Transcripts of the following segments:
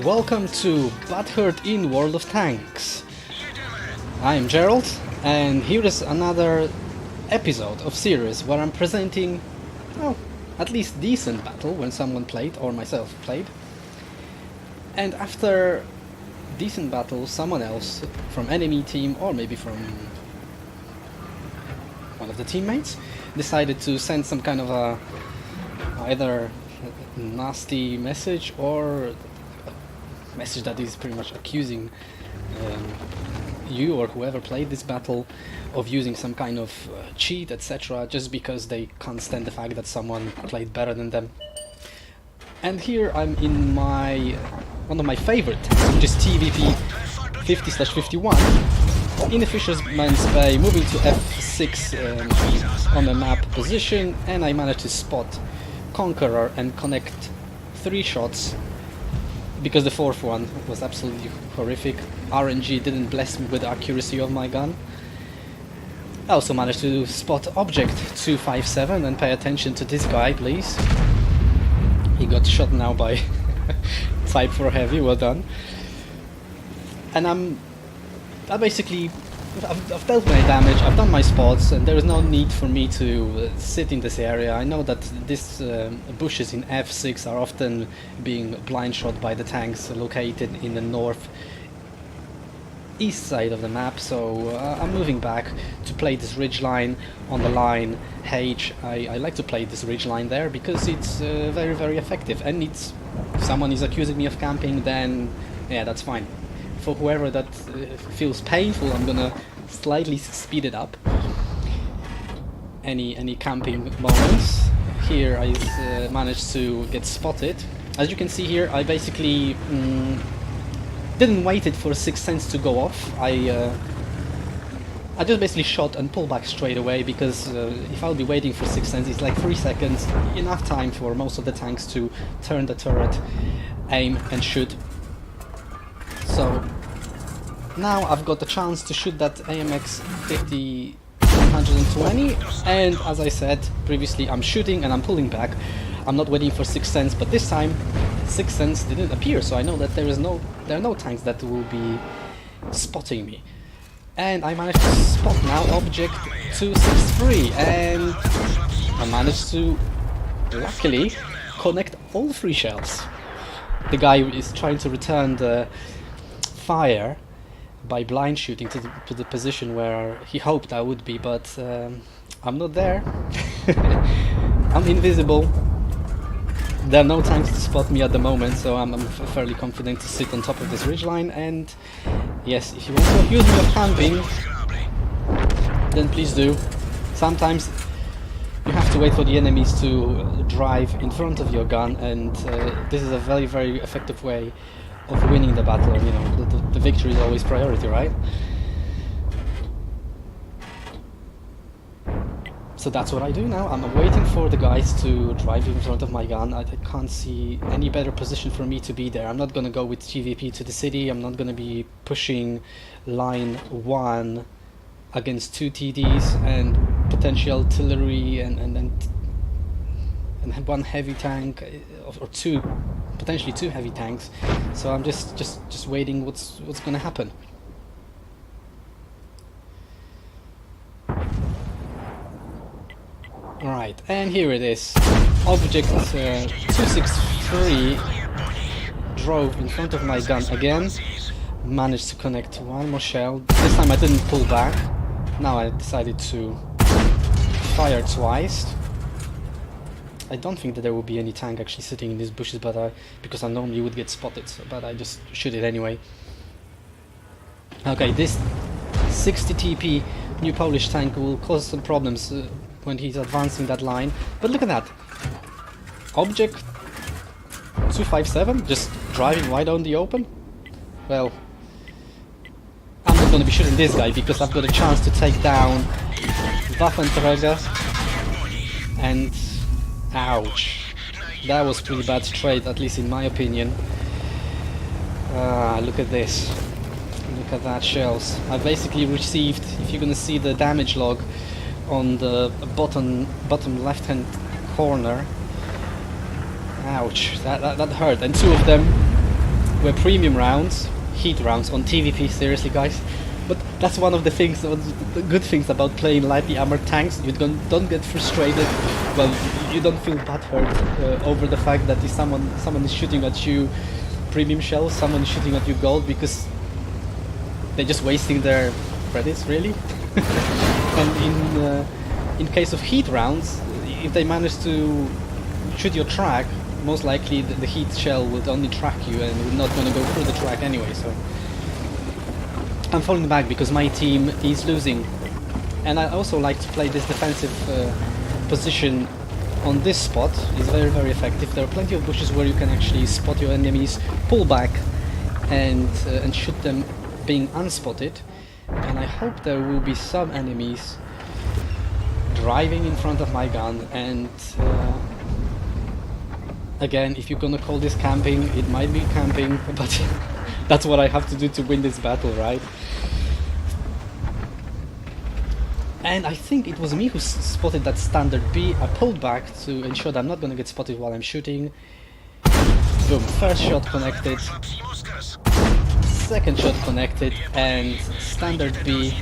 Welcome to Butthurt in World of Tanks. I'm Gerald, and here is another episode of series where I'm presenting, well, at least decent battle when someone played or myself played. And after decent battle, someone else from enemy team or maybe from one of the teammates decided to send some kind of a either nasty message or a message that is pretty much accusing you or whoever played this battle of using some kind of cheat, etc., just because they can't stand the fact that someone played better than them. And here I'm in one of my favorite tanks, which is TVP 50/51 in the Fisherman's Bay, moving to F6 on the map position, and I managed to spot Conqueror and connect 3 shots because the 4th one was absolutely horrific. RNG didn't bless me with the accuracy of my gun. I also managed to spot Object 257, and pay attention to this guy, please. He got shot now by Type 4 Heavy, well done. And I've dealt my damage, I've done my spots, and there is no need for me to sit in this area. I know that these bushes in F6 are often being blind shot by the tanks located in the north east side of the map, so I'm moving back to play this ridge line on the line H. I like to play this ridge line there because it's very, very effective, and if someone is accusing me of camping, then yeah, that's fine. For whoever that feels painful, I'm gonna slightly speed it up. Any camping moments. Here I managed to get spotted. As you can see here, I basically didn't wait it for 6 cents to go off. I just basically shot and pulled back straight away, because if I'll be waiting for 6 cents, it's like 3 seconds, enough time for most of the tanks to turn the turret, aim and shoot. So now I've got the chance to shoot that AMX 50-120, and as I said previously, I'm shooting and I'm pulling back. I'm not waiting for 6 cents, but this time 6 cents didn't appear, so I know that there are no tanks that will be spotting me. And I managed to spot now Object 263, and I managed to luckily connect all 3 shells. The guy is trying to return the fire by blind shooting to the position where he hoped I would be, but I'm not there. I'm invisible. There are no tanks to spot me at the moment, so I'm fairly confident to sit on top of this ridgeline. And yes, if you want to accuse me of camping, then please do. Sometimes you have to wait for the enemies to drive in front of your gun, and this is a very, very effective way of winning the battle. You know, the victory is always priority, right? So that's what I do now. I'm waiting for the guys to drive in front of my gun. I can't see any better position for me to be there. I'm not gonna go with TVP to the city. I'm not gonna be pushing line 1 against 2 TDs and potential artillery and 1 heavy tank, or 2, potentially 2 heavy tanks. So I'm just waiting what's gonna happen. Right, and here it is. Object 263 drove in front of my gun again, managed to connect 1 more shell. This time I didn't pull back. Now I decided to fire twice. I don't think that there will be any tank actually sitting in these bushes, but because I normally would get spotted, but I just shoot it anyway. Okay, this 60 TP new Polish tank will cause some problems when he's advancing that line, but look at that. Object 257 just driving right on the open. Well, I'm not going to be shooting this guy because I've got a chance to take down Waffenträger, and ouch, that was pretty bad trade, at least in my opinion. Look at this, look at that shells. I basically received, if you're gonna see the damage log on the bottom left hand corner, ouch, that hurt. And 2 of them were premium rounds, heat rounds on TVP, seriously guys. But that's one of the things, the good things about playing lightly armored tanks. You don't get frustrated. Well, you don't feel butthurt over the fact that if someone is shooting at you premium shells, someone is shooting at you gold, because they're just wasting their credits, really. And in case of heat rounds, if they manage to shoot your track, most likely the heat shell will only track you and we're not going to go through the track anyway. So I'm falling back because my team is losing, and I also like to play this defensive position on this spot. It's very, very effective. There are plenty of bushes where you can actually spot your enemies, pull back and shoot them being unspotted. And I hope there will be some enemies driving in front of my gun, and again, if you're gonna call this camping, it might be camping, but that's what I have to do to win this battle, right? And I think it was me who spotted that standard B. I pulled back to ensure that I'm not gonna get spotted while I'm shooting. Boom, first shot connected, second shot connected, and standard B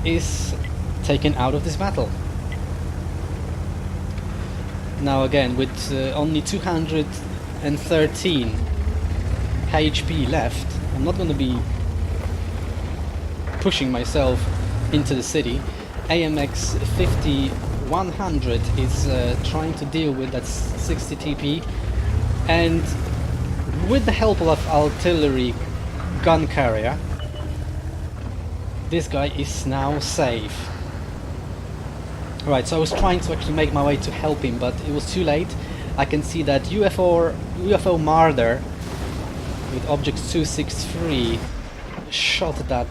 is taken out of this battle. Now again, with only 213 HP left, I'm not going to be pushing myself into the city. AMX 5100 is trying to deal with that 60 TP, and with the help of artillery gun carrier, this guy is now safe. Right, so I was trying to actually make my way to help him, but it was too late. I can see that UFO Marder with objects 263 shot that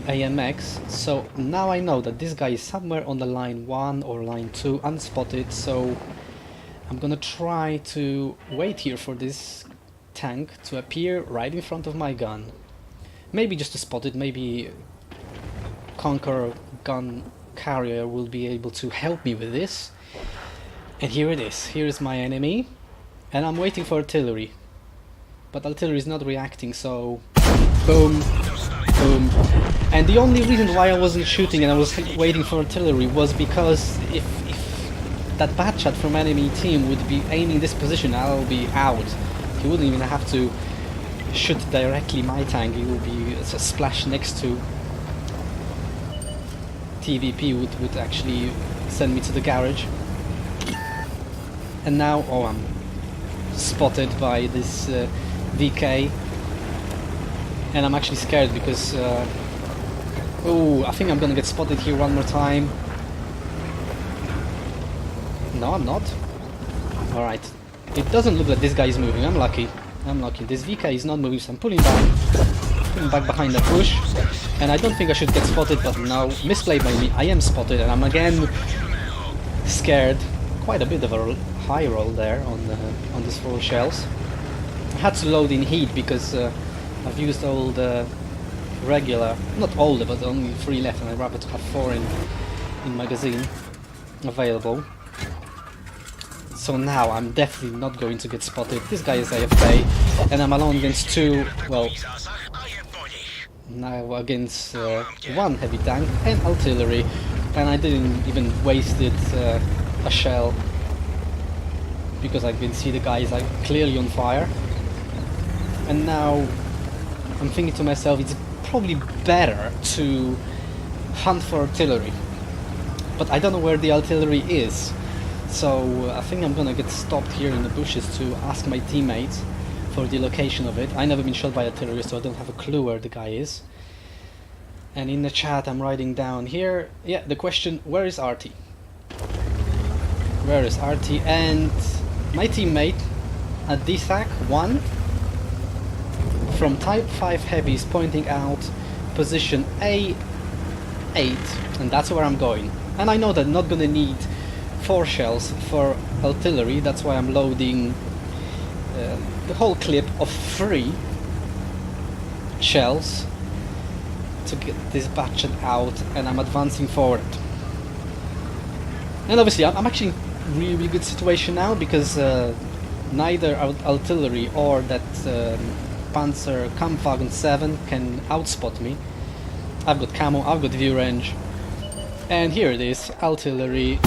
AMX, so now I know that this guy is somewhere on the line 1 or line 2, unspotted, so I'm gonna try to wait here for this tank to appear right in front of my gun. Maybe just to spot it, maybe Conqueror gun carrier will be able to help me with this. And here it is, here is my enemy, and I'm waiting for artillery, but artillery is not reacting, so boom, boom. And the only reason why I wasn't shooting and I was waiting for artillery was because if that bad shot from enemy team would be aiming this position, I'll be out. He wouldn't even have to shoot directly my tank, it would be a splash next to TVP would actually send me to the garage. And now, oh, I'm spotted by this VK, and I'm actually scared because oh, I think I'm gonna get spotted here one more time. No, I'm not. Alright, it doesn't look like this guy is moving. I'm lucky. This VK is not moving, so I'm pulling back behind the bush, and I don't think I should get spotted, but now, misplayed by me, I am spotted, and I'm again scared. Quite a bit of a high roll there on these 4 shells. I had to load in heat because I've used all the regular, not all, but only 3 left, and I'd rather to have 4 in magazine available. So now I'm definitely not going to get spotted. This guy is AFK, and I'm alone against 2, well, now against 1 heavy tank and artillery, and I didn't even waste a shell because I can see the guy is like clearly on fire. And now I'm thinking to myself, it's probably better to hunt for artillery, but I don't know where the artillery is. So I think I'm gonna get stopped here in the bushes to ask my teammates for the location of it. I've never been shot by artillery, so I don't have a clue where the guy is. And in the chat I'm writing down here, yeah, the question, where is RT? Where is RT? And my teammate at DSAC 1 from Type 5 Heavy is pointing out position A8, and that's where I'm going. And I know that I'm not gonna need 4 shells for artillery, that's why I'm loading the whole clip of 3 shells to get this batched out, and I'm advancing forward. And obviously I'm actually in a really good situation now because neither artillery or that Panzer Kampfwagen 7 can outspot me. I've got camo, I've got view range, and here it is, artillery,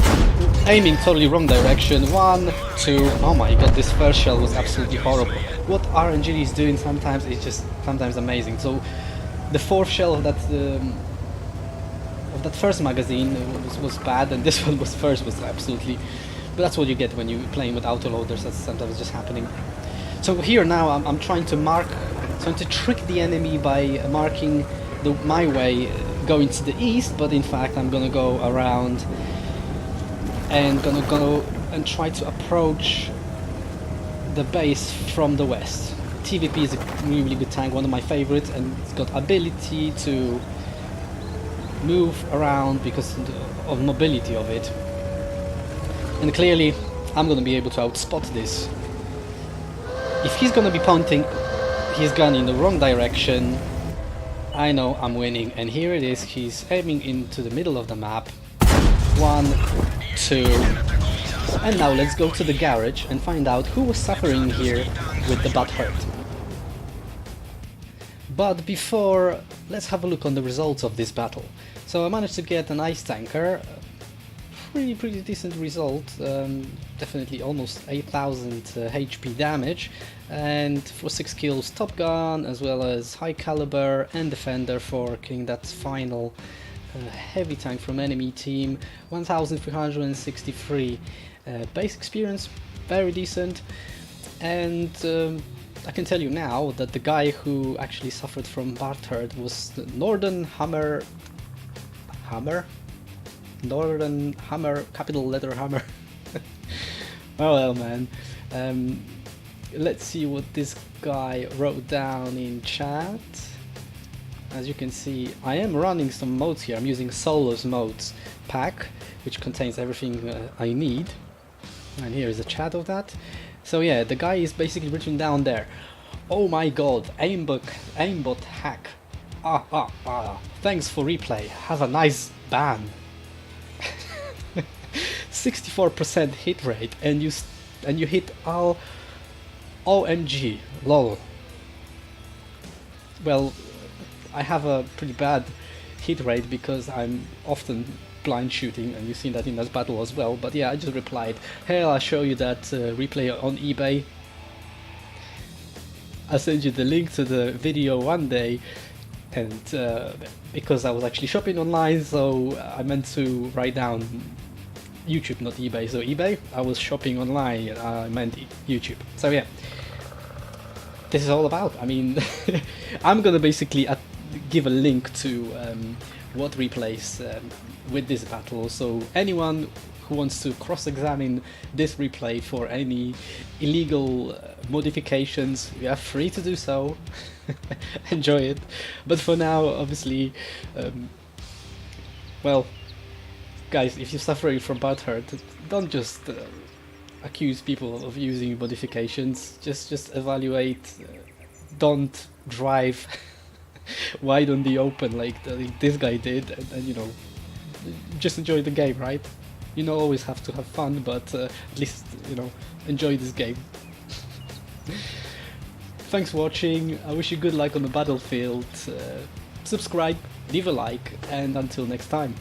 aiming totally wrong direction, 1, 2, oh my god, this first shell was absolutely horrible. What RNG is doing sometimes is just sometimes amazing. So the fourth shell of that first magazine was bad, and this one was absolutely, but that's what you get when you're playing with autoloaders. That's sometimes just happening. So here now I'm trying to trick the enemy by marking my way going to the east, but in fact I'm gonna go around and gonna go and try to approach the base from the west. TVP is a really good tank, one of my favorites, and it's got ability to move around because of mobility of it. And clearly I'm gonna be able to outspot this. If he's gonna be pointing his gun in the wrong direction, I know I'm winning. And here it is, he's aiming into the middle of the map. 1, 2, and now let's go to the garage and find out who was suffering here with the Butthurt. But before, let's have a look on the results of this battle. So I managed to get an ice tanker, pretty decent result, definitely almost 8000 HP damage, and for 6 kills top gun, as well as high caliber and defender for killing that final heavy tank from enemy team. 1363 base experience, very decent. And I can tell you now that the guy who actually suffered from Butthurt was the Northern Hammer, capital letter Hammer. Oh well, man. Let's see what this guy wrote down in chat. As you can see, I am running some modes here. I'm using Solo's modes pack, which contains everything I need. And here is a chat of that. So yeah, the guy is basically written down there. Oh my god, aimbot hack. Thanks for replay. Have a nice ban. 64% hit rate, and you hit all. OMG, lol. Well, I have a pretty bad hit rate because I'm often blind shooting, and you've seen that in this battle as well. But yeah, I just replied, hey, I'll show you that replay on eBay. I'll send you the link to the video one day. And because I was actually shopping online, so I meant to write down YouTube, not eBay. So eBay, I was shopping online, I meant YouTube. So yeah, this is all about. I mean, I'm gonna basically give a link to WoT replays with this battle, so anyone who wants to cross-examine this replay for any illegal modifications, you are free to do so. Enjoy it. But for now, obviously, well, guys, if you're suffering from Butthurt, don't just accuse people of using modifications. Just evaluate. Don't drive wide on the open like this guy did, and you know, just enjoy the game, right? You don't always have to have fun, but at least, you know, enjoy this game. Thanks for watching. I wish you good luck on the battlefield. Subscribe, leave a like, and until next time.